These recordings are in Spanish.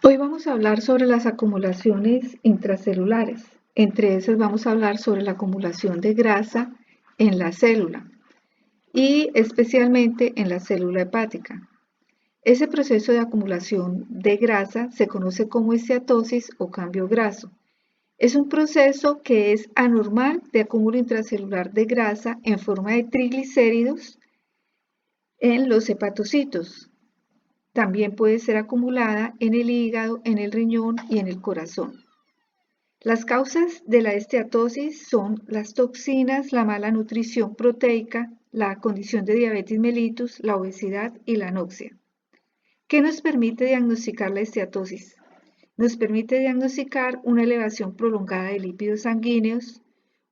Hoy vamos a hablar sobre las acumulaciones intracelulares. Entre esas vamos a hablar sobre la acumulación de grasa en la célula y especialmente en la célula hepática. Ese proceso de acumulación de grasa se conoce como esteatosis o cambio graso. Es un proceso que es anormal de acúmulo intracelular de grasa en forma de triglicéridos en los hepatocitos. También puede ser acumulada en el hígado, en el riñón y en el corazón. Las causas de la esteatosis son las toxinas, la mala nutrición proteica, la condición de diabetes mellitus, la obesidad y la anoxia. ¿Qué nos permite diagnosticar la esteatosis? Nos permite diagnosticar una elevación prolongada de lípidos sanguíneos,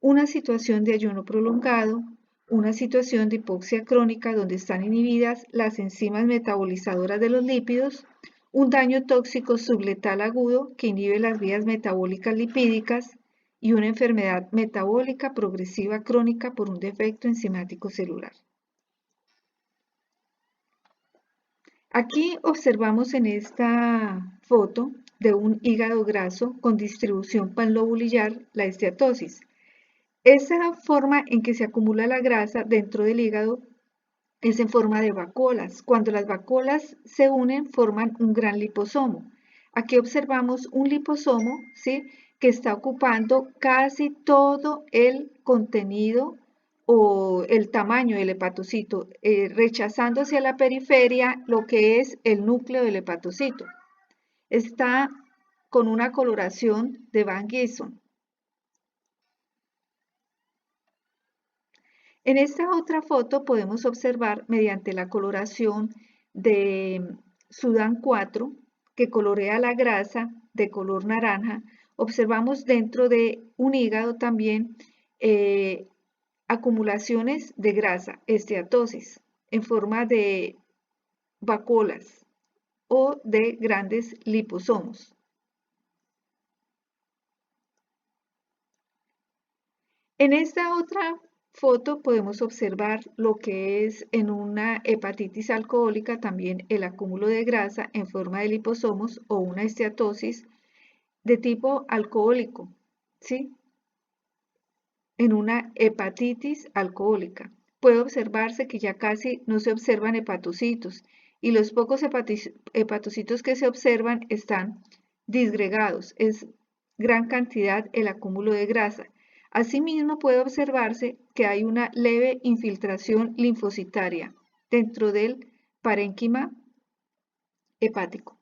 una situación de ayuno prolongado, una situación de hipoxia crónica donde están inhibidas las enzimas metabolizadoras de los lípidos, un daño tóxico subletal agudo que inhibe las vías metabólicas lipídicas y una enfermedad metabólica progresiva crónica por un defecto enzimático celular. Aquí observamos en esta foto de un hígado graso con distribución panlobulillar la esteatosis. Esa forma en que se acumula la grasa dentro del hígado es en forma de vacuolas. Cuando las vacuolas se unen, forman un gran liposomo. Aquí observamos un liposomo, ¿sí?, que está ocupando casi todo el contenido o el tamaño del hepatocito, rechazando hacia la periferia lo que es el núcleo del hepatocito. Está con una coloración de Van Gieson. En esta otra foto podemos observar mediante la coloración de Sudán 4, que colorea la grasa de color naranja, observamos dentro de un hígado también acumulaciones de grasa, esteatosis, en forma de vacuolas o de grandes liposomos. En esta otra foto podemos observar lo que es en una hepatitis alcohólica también el acúmulo de grasa en forma de liposomos o una esteatosis de tipo alcohólico, ¿sí?, en una hepatitis alcohólica. Puede observarse que ya casi no se observan hepatocitos y los pocos hepatocitos que se observan están disgregados. Es gran cantidad el acúmulo de grasa. Asimismo, puede observarse que hay una leve infiltración linfocitaria dentro del parénquima hepático.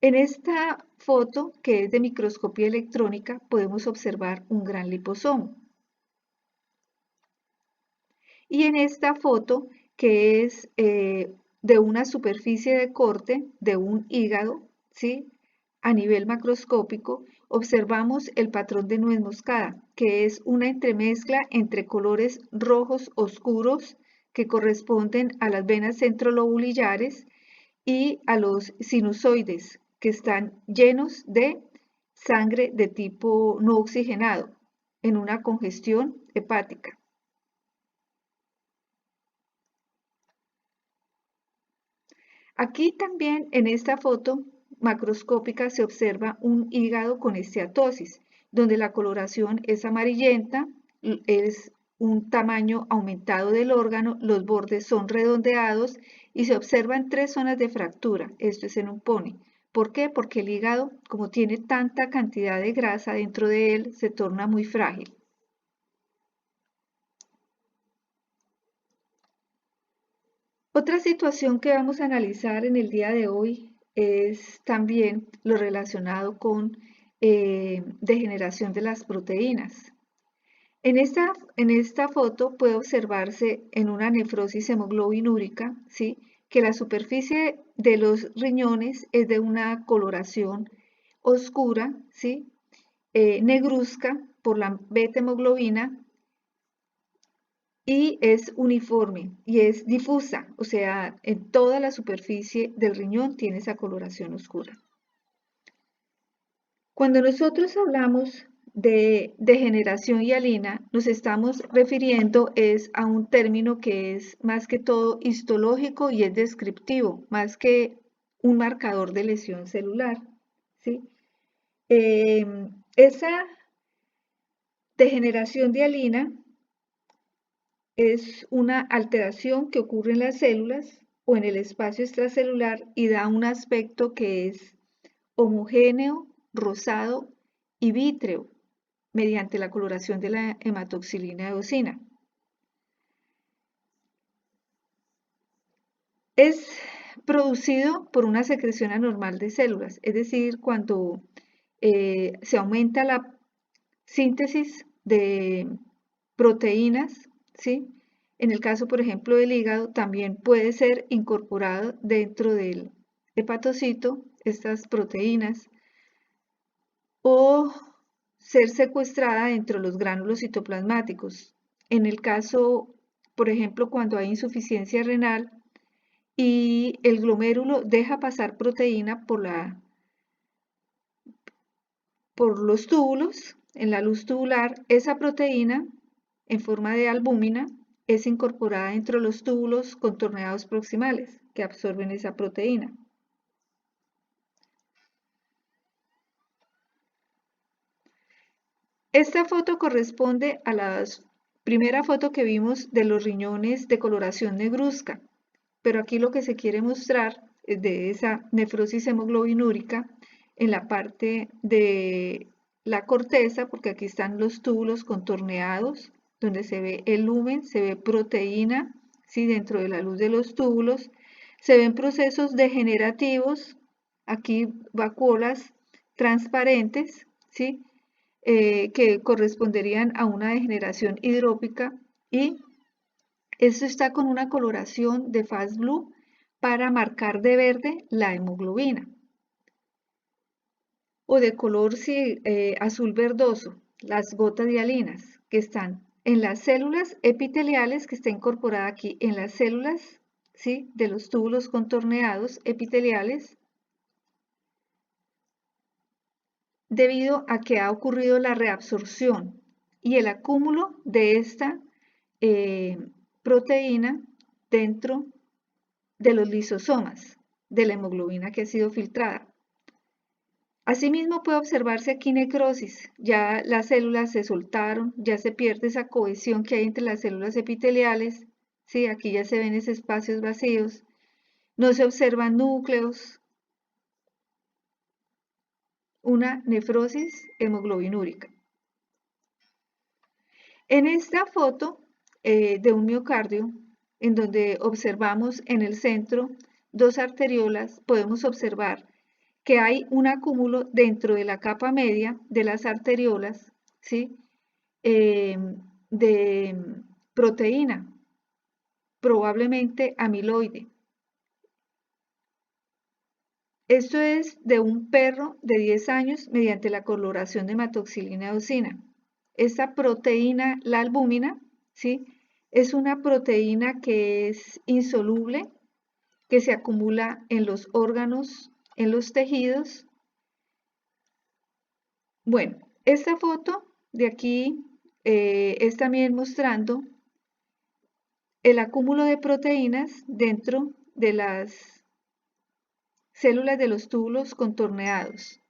En esta foto, que es de microscopía electrónica, podemos observar un gran liposomo. Y en esta foto, que es de una superficie de corte de un hígado, ¿sí?, a nivel macroscópico, observamos el patrón de nuez moscada, que es una entremezcla entre colores rojos oscuros que corresponden a las venas centrolobulillares y a los sinusoides, que están llenos de sangre de tipo no oxigenado en una congestión hepática. Aquí también en esta foto macroscópica se observa un hígado con esteatosis, donde la coloración es amarillenta, es un tamaño aumentado del órgano, los bordes son redondeados y se observan 3 zonas de fractura. Esto es en un pony. ¿Por qué? Porque el hígado, como tiene tanta cantidad de grasa dentro de él, se torna muy frágil. Otra situación que vamos a analizar en el día de hoy es también lo relacionado con degeneración de las proteínas. En esta foto puede observarse en una nefrosis hemoglobinúrica, ¿sí?, que la superficie de los riñones es de una coloración oscura, ¿sí?, negruzca por la beta hemoglobina, y es uniforme y es difusa, o sea, en toda la superficie del riñón tiene esa coloración oscura. Cuando nosotros hablamos de degeneración hialina nos estamos refiriendo es a un término que es más que todo histológico y es descriptivo, más que un marcador de lesión celular, ¿sí? Esa degeneración de hialina es una alteración que ocurre en las células o en el espacio extracelular y da un aspecto que es homogéneo, rosado y vítreo mediante la coloración de la hematoxilina eosina. Es producido por una secreción anormal de células, es decir, cuando se aumenta la síntesis de proteínas, ¿sí? En el caso, por ejemplo, del hígado, también puede ser incorporado dentro del hepatocito estas proteínas o ser secuestrada dentro de los gránulos citoplasmáticos. En el caso, por ejemplo, cuando hay insuficiencia renal y el glomérulo deja pasar proteína por los túbulos, en la luz tubular, esa proteína en forma de albúmina es incorporada dentro de los túbulos contorneados proximales que absorben esa proteína. Esta foto corresponde a la primera foto que vimos de los riñones de coloración negruzca, pero aquí lo que se quiere mostrar es de esa nefrosis hemoglobinúrica en la parte de la corteza, porque aquí están los túbulos contorneados, donde se ve el lumen, se ve proteína, ¿sí? Dentro de la luz de los túbulos, se ven procesos degenerativos, aquí vacuolas transparentes, ¿sí? Que corresponderían a una degeneración hidrópica y esto está con una coloración de fast blue para marcar de verde la hemoglobina o de color azul verdoso, las gotas hialinas que están en las células epiteliales que está incorporada aquí en las células, ¿sí? De los túbulos contorneados epiteliales debido a que ha ocurrido la reabsorción y el acúmulo de esta proteína dentro de los lisosomas de la hemoglobina que ha sido filtrada. Asimismo puede observarse aquí necrosis, ya las células se soltaron, ya se pierde esa cohesión que hay entre las células epiteliales, ¿sí? Aquí ya se ven esos espacios vacíos, no se observan núcleos, una nefrosis hemoglobinúrica. En esta foto de un miocardio, en donde observamos en el centro dos arteriolas, podemos observar que hay un acúmulo dentro de la capa media de las arteriolas, ¿sí? De proteína, probablemente amiloide. Esto es de un perro de 10 años mediante la coloración de hematoxilina eosina. Esta proteína, la albúmina, ¿sí? Es una proteína que es insoluble, que se acumula en los órganos, en los tejidos. Bueno, esta foto de aquí es también mostrando el acúmulo de proteínas dentro de las células de los túbulos contorneados.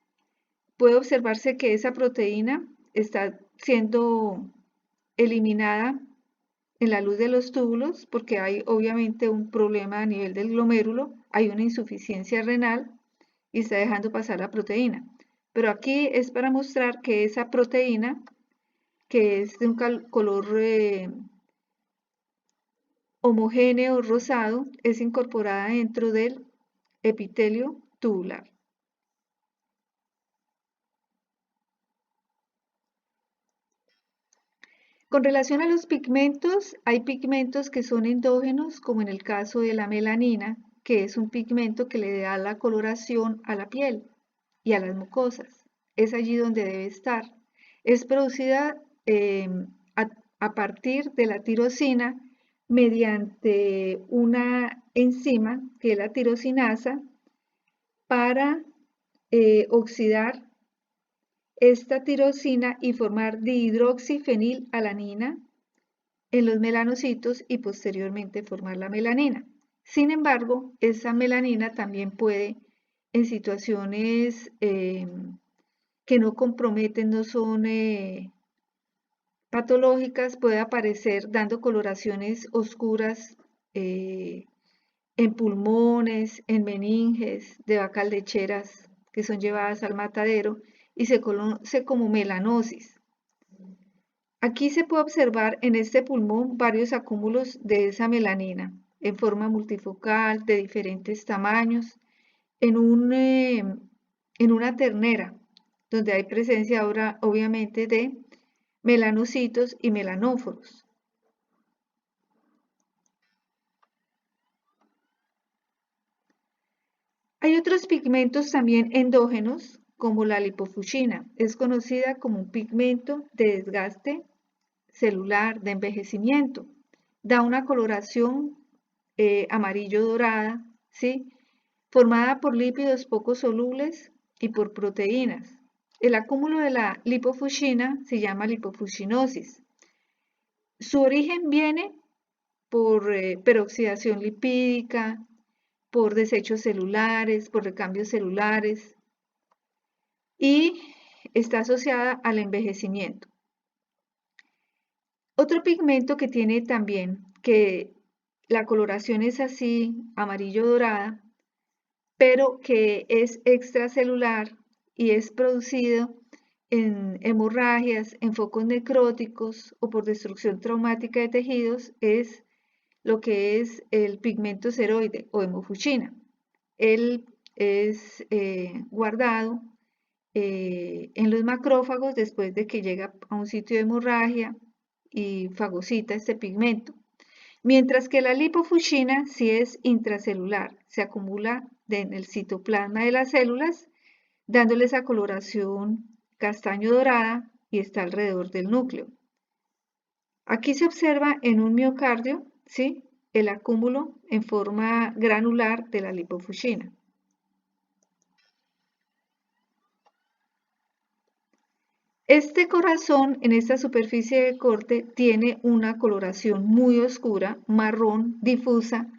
Puede observarse que esa proteína está siendo eliminada en la luz de los túbulos porque hay obviamente un problema a nivel del glomérulo, hay una insuficiencia renal y está dejando pasar la proteína. Pero aquí es para mostrar que esa proteína, que es de un color homogéneo rosado, es incorporada dentro del epitelio tubular. Con relación a los pigmentos, hay pigmentos que son endógenos, como en el caso de la melanina, que es un pigmento que le da la coloración a la piel y a las mucosas. Es allí donde debe estar. Es producida a partir de la tirosina mediante una enzima que es la tirosinasa para oxidar esta tirosina y formar dihidroxifenilalanina en los melanocitos y posteriormente formar la melanina. Sin embargo, esa melanina también puede, en situaciones que no comprometen, no son patológicas, puede aparecer dando coloraciones oscuras en pulmones, en meninges de vacas lecheras que son llevadas al matadero y se conoce como melanosis. Aquí se puede observar en este pulmón varios acúmulos de esa melanina en forma multifocal de diferentes tamaños en una ternera donde hay presencia ahora obviamente de melanocitos y melanóforos. Hay otros pigmentos también endógenos, como la lipofuscina. Es conocida como un pigmento de desgaste celular, de envejecimiento. Da una coloración amarillo dorada, ¿sí? Formada por lípidos poco solubles y por proteínas. El acúmulo de la lipofuscina se llama lipofuscinosis. Su origen viene por peroxidación lipídica, por desechos celulares, por recambios celulares y está asociada al envejecimiento. Otro pigmento que tiene también, que la coloración es así, amarillo dorada, pero que es extracelular y es producido en hemorragias, en focos necróticos o por destrucción traumática de tejidos, es lo que es el pigmento ceroide o hemofuscina. Él es guardado en los macrófagos después de que llega a un sitio de hemorragia y fagocita este pigmento. Mientras que la lipofuscina sí es intracelular, se acumula en el citoplasma de las células, dándole esa coloración castaño dorada y está alrededor del núcleo. Aquí se observa en un miocardio, ¿sí?, el acúmulo en forma granular de la lipofuscina. Este corazón en esta superficie de corte tiene una coloración muy oscura, marrón, difusa,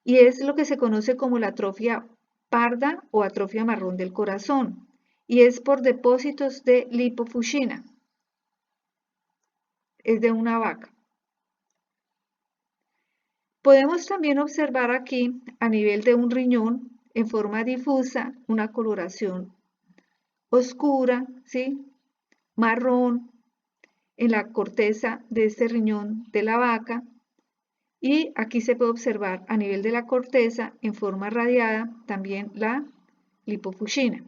y es lo que se conoce como la atrofia parda o atrofia marrón del corazón, y es por depósitos de lipofuscina. Es de una vaca. Podemos también observar aquí, a nivel de un riñón, en forma difusa, una coloración oscura, ¿sí?, marrón, en la corteza de este riñón de la vaca, y aquí se puede observar a nivel de la corteza en forma radiada también la lipofuscina.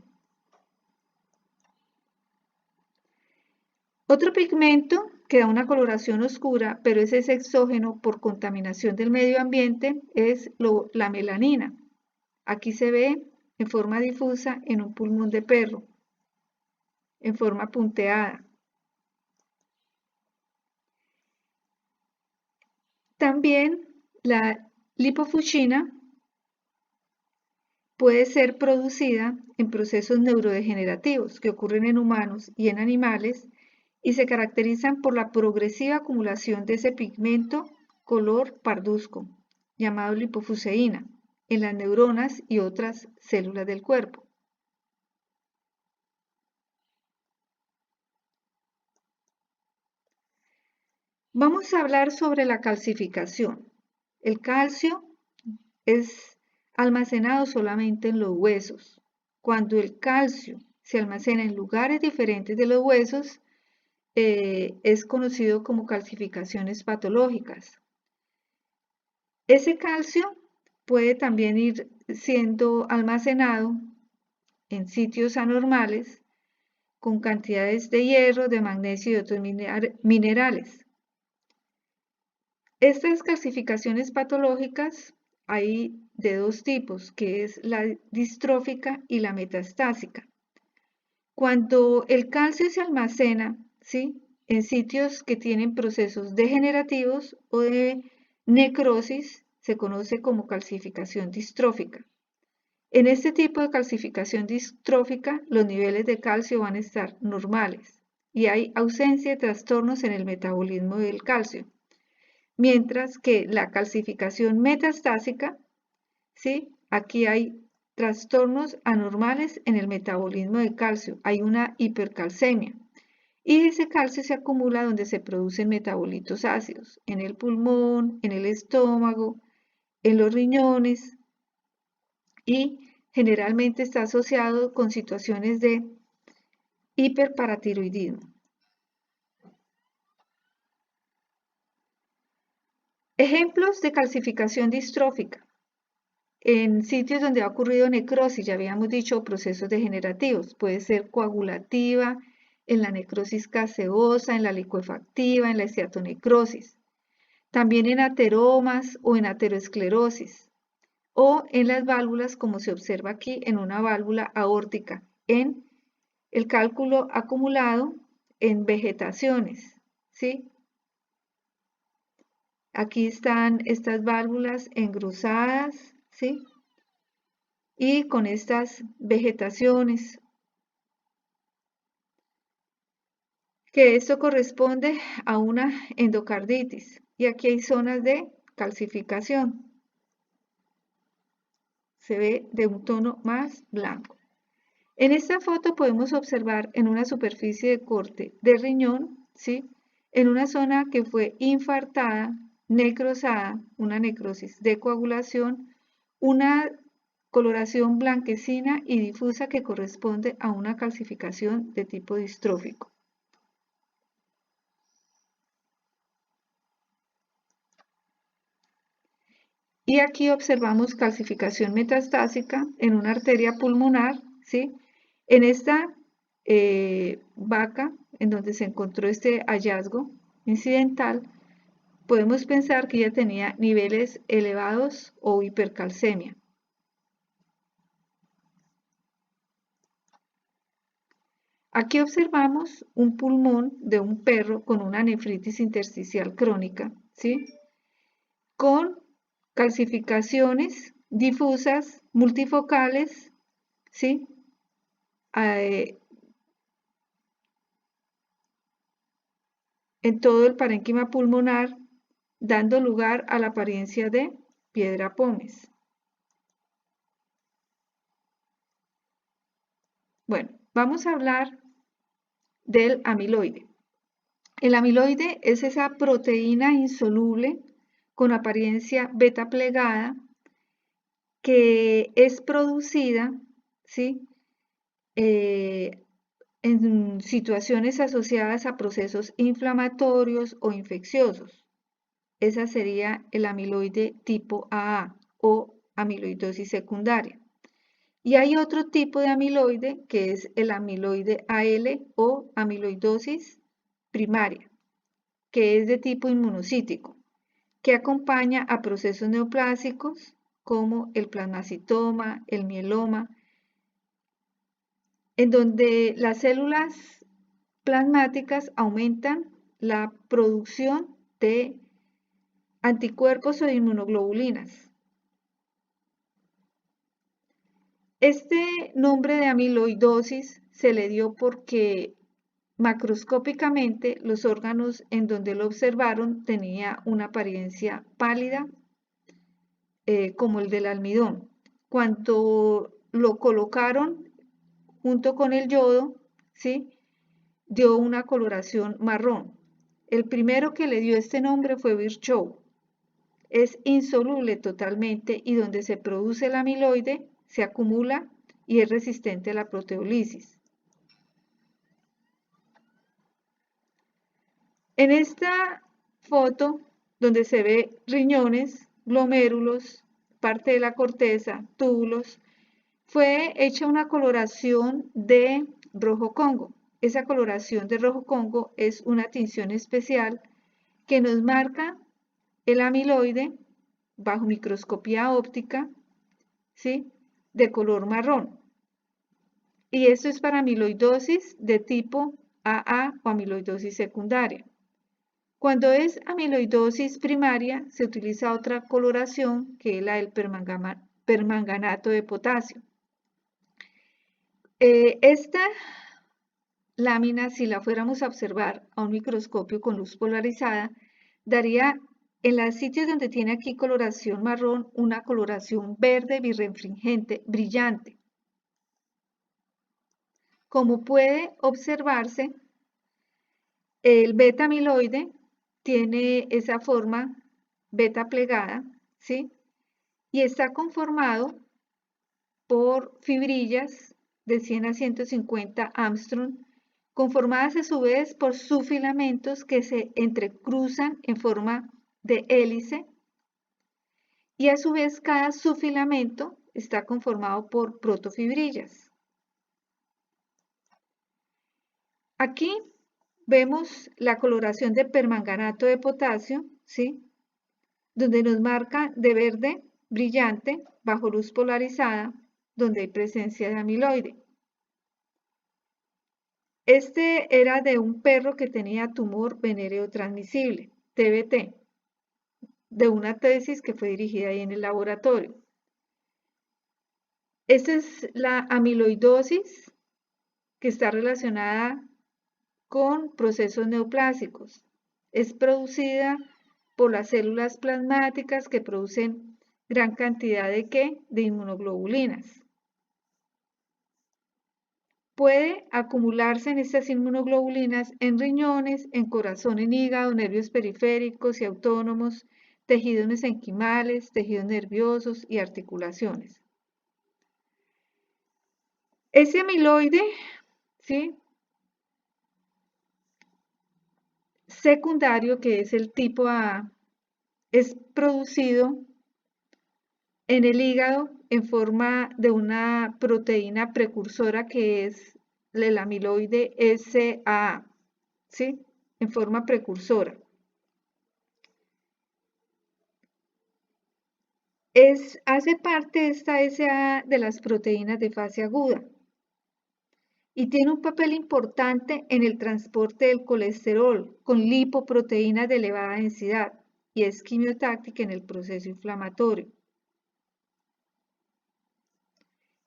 Otro pigmento que da una coloración oscura, pero ese es exógeno por contaminación del medio ambiente, es la melanina. Aquí se ve en forma difusa en un pulmón de perro, en forma punteada. También la lipofuscina puede ser producida en procesos neurodegenerativos que ocurren en humanos y en animales y se caracterizan por la progresiva acumulación de ese pigmento color parduzco, llamado lipofuseína, en las neuronas y otras células del cuerpo. Vamos a hablar sobre la calcificación. El calcio es almacenado solamente en los huesos. Cuando el calcio se almacena en lugares diferentes de los huesos, es conocido como calcificaciones patológicas. Ese calcio puede también ir siendo almacenado en sitios anormales con cantidades de hierro, de magnesio y otros minerales. Estas calcificaciones patológicas hay de dos tipos, que es la distrófica y la metastásica. Cuando el calcio se almacena, ¿sí?, en sitios que tienen procesos degenerativos o de necrosis, se conoce como calcificación distrófica. En este tipo de calcificación distrófica, los niveles de calcio van a estar normales y hay ausencia de trastornos en el metabolismo del calcio. Mientras que la calcificación metastásica, ¿sí? Aquí hay trastornos anormales en el metabolismo del calcio, hay una hipercalcemia. Y ese calcio se acumula donde se producen metabolitos ácidos, en el pulmón, en el estómago, en los riñones, y generalmente está asociado con situaciones de hiperparatiroidismo. Ejemplos de calcificación distrófica. En sitios donde ha ocurrido necrosis, ya habíamos dicho, procesos degenerativos, puede ser coagulativa, en la necrosis gaseosa, en la licuefactiva, en la esteatonecrosis, también en ateromas o en ateroesclerosis, o en las válvulas, como se observa aquí, en una válvula aórtica, en el cálculo acumulado en vegetaciones, ¿sí? Aquí están estas válvulas engrosadas, ¿sí? Y con estas vegetaciones, que esto corresponde a una endocarditis. Y aquí hay zonas de calcificación. Se ve de un tono más blanco. En esta foto podemos observar en una superficie de corte de riñón, ¿sí? En una zona que fue infartada, necrosada, una necrosis de coagulación, una coloración blanquecina y difusa que corresponde a una calcificación de tipo distrófico. Y aquí observamos calcificación metastásica en una arteria pulmonar, ¿sí? En esta vaca, en donde se encontró este hallazgo incidental, podemos pensar que ella tenía niveles elevados o hipercalcemia. Aquí observamos un pulmón de un perro con una nefritis intersticial crónica, ¿sí? Con calcificaciones difusas, multifocales, ¿sí? En todo el parénquima pulmonar, dando lugar a la apariencia de piedra pómez. Bueno, vamos a hablar del amiloide. El amiloide es esa proteína insoluble con apariencia beta plegada que es producida, ¿sí? En situaciones asociadas a procesos inflamatorios o infecciosos. Esa sería el amiloide tipo AA o amiloidosis secundaria. Y hay otro tipo de amiloide que es el amiloide AL o amiloidosis primaria, que es de tipo inmunocítico, que acompaña a procesos neoplásicos como el plasmacitoma, el mieloma, en donde las células plasmáticas aumentan la producción de anticuerpos o de inmunoglobulinas. Este nombre de amiloidosis se le dio porque macroscópicamente los órganos en donde lo observaron tenía una apariencia pálida como el del almidón. Cuando lo colocaron junto con el yodo, ¿sí? Dio una coloración marrón. El primero que le dio este nombre fue Virchow. Es insoluble totalmente y donde se produce el amiloide se acumula y es resistente a la proteólisis. En esta foto, donde se ve riñones, glomérulos, parte de la corteza, túbulos, fue hecha una coloración de rojo Congo. Esa coloración de rojo Congo es una tinción especial que nos marca el amiloide bajo microscopía óptica, ¿sí? De color marrón. Y esto es para amiloidosis de tipo AA o amiloidosis secundaria. Cuando es amiloidosis primaria, se utiliza otra coloración que es la del permanganato de potasio. Esta lámina, si la fuéramos a observar a un microscopio con luz polarizada, daría en los sitios donde tiene aquí coloración marrón una coloración verde birrefringente brillante. Como puede observarse, el beta amiloide tiene esa forma beta plegada, ¿sí? Y está conformado por fibrillas de 100 a 150 Armstrong, conformadas a su vez por subfilamentos que se entrecruzan en forma de hélice, y a su vez cada subfilamento está conformado por protofibrillas. Aquí vemos la coloración de permanganato de potasio, ¿sí? Donde nos marca de verde brillante bajo luz polarizada, donde hay presencia de amiloide. Este era de un perro que tenía tumor venéreo transmisible, TBT, de una tesis que fue dirigida ahí en el laboratorio. Esta es la amiloidosis, que está relacionada con procesos neoplásicos. Es producida por las células plasmáticas que producen gran cantidad de ¿qué? De inmunoglobulinas. Puede acumularse en estas inmunoglobulinas en riñones, en corazón, en hígado, nervios periféricos y autónomos, tejidos mesenquimales, tejidos nerviosos y articulaciones. Ese amiloide, ¿sí? Secundario, que es el tipo A, es producido en el hígado en forma de una proteína precursora que es el amiloide SA, ¿sí? En forma precursora. Hace parte esta SA de las proteínas de fase aguda y tiene un papel importante en el transporte del colesterol con lipoproteínas de elevada densidad y es quimiotáctica en el proceso inflamatorio.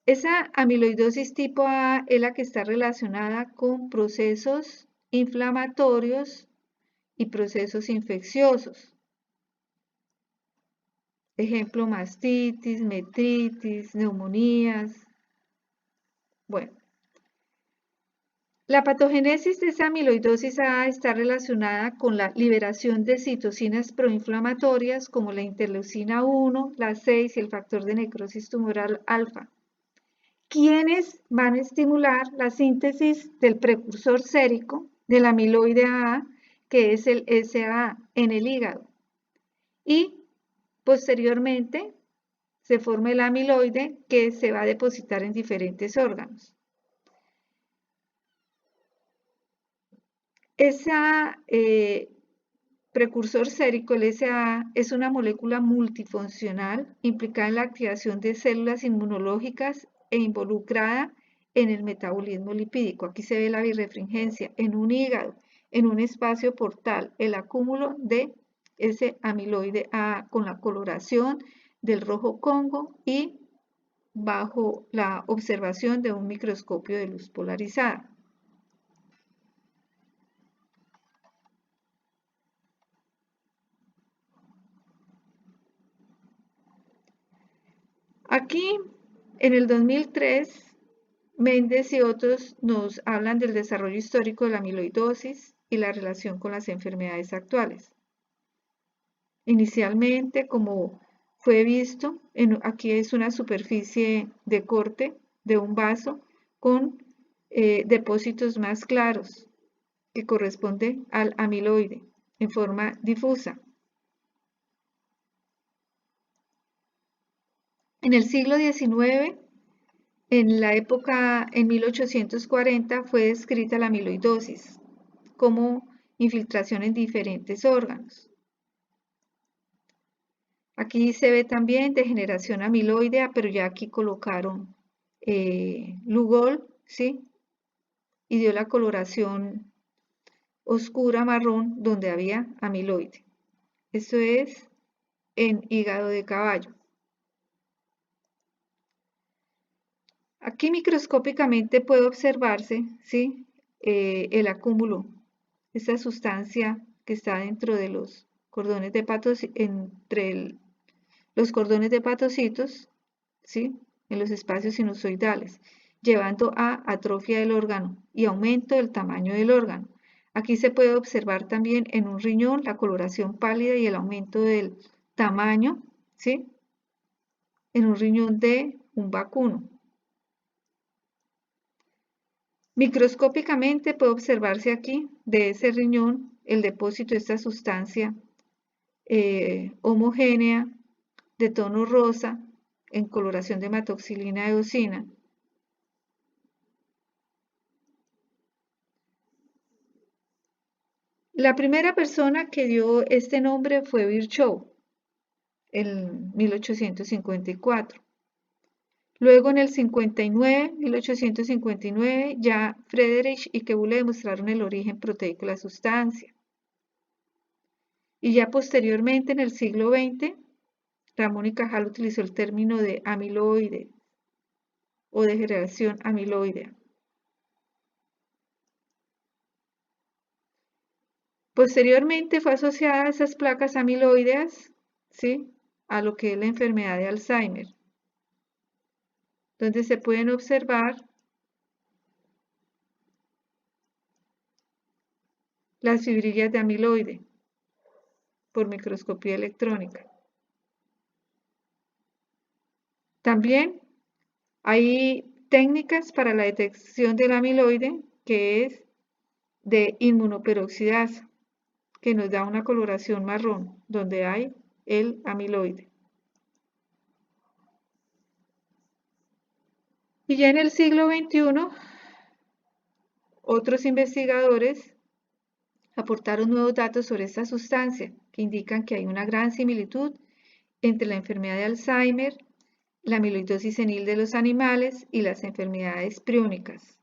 Esa amiloidosis tipo A es la que está relacionada con procesos inflamatorios y procesos infecciosos. Ejemplo, mastitis, metritis, neumonías. Bueno, la patogénesis de esa amiloidosis A está relacionada con la liberación de citocinas proinflamatorias como la interleucina 1, la 6 y el factor de necrosis tumoral alfa, quienes van a estimular la síntesis del precursor sérico del amiloide A, que es el SA en el hígado. Y posteriormente se forma el amiloide que se va a depositar en diferentes órganos. Ese precursor sérico, el SA, es una molécula multifuncional implicada en la activación de células inmunológicas e involucrada en el metabolismo lipídico. Aquí se ve la birrefringencia en un hígado, en un espacio portal, el acúmulo de ese amiloide A con la coloración del rojo Congo y bajo la observación de un microscopio de luz polarizada. Aquí, en el 2003, Méndez y otros nos hablan del desarrollo histórico de la amiloidosis y la relación con las enfermedades actuales. Inicialmente, como fue visto, aquí es una superficie de corte de un vaso con depósitos más claros que corresponde al amiloide en forma difusa. En el siglo XIX, en la época, en 1840, fue descrita la amiloidosis como infiltración en diferentes órganos. Aquí se ve también degeneración amiloidea, pero ya aquí colocaron Lugol, ¿sí? Y dio la coloración oscura marrón donde había amiloide. Esto es en hígado de caballo. Aquí microscópicamente puede observarse, ¿sí? El acúmulo, esta sustancia que está dentro de los cordones de los cordones de hepatocitos, ¿sí? En los espacios sinusoidales, llevando a atrofia del órgano y aumento del tamaño del órgano. Aquí se puede observar también en un riñón la coloración pálida y el aumento del tamaño, ¿sí? En un riñón de un vacuno. Microscópicamente puede observarse aquí de ese riñón el depósito de esta sustancia homogénea de tono rosa en coloración de hematoxilina eosina. La primera persona que dio este nombre fue Virchow en 1854. Luego en el 1859, ya Friedrich y Keule demostraron el origen proteico de la sustancia. Y ya posteriormente, en el siglo XX, Ramón y Cajal utilizó el término de amiloide o degeneración amiloidea. Posteriormente fue asociada a esas placas amiloideas, ¿sí?, a lo que es la enfermedad de Alzheimer, donde se pueden observar las fibrillas de amiloide por microscopía electrónica. También hay técnicas para la detección del amiloide, que es de inmunoperoxidasa, que nos da una coloración marrón, donde hay el amiloide. Y ya en el siglo XXI, otros investigadores aportaron nuevos datos sobre esta sustancia, que indican que hay una gran similitud entre la enfermedad de Alzheimer, la amiloidosis senil de los animales y las enfermedades priónicas.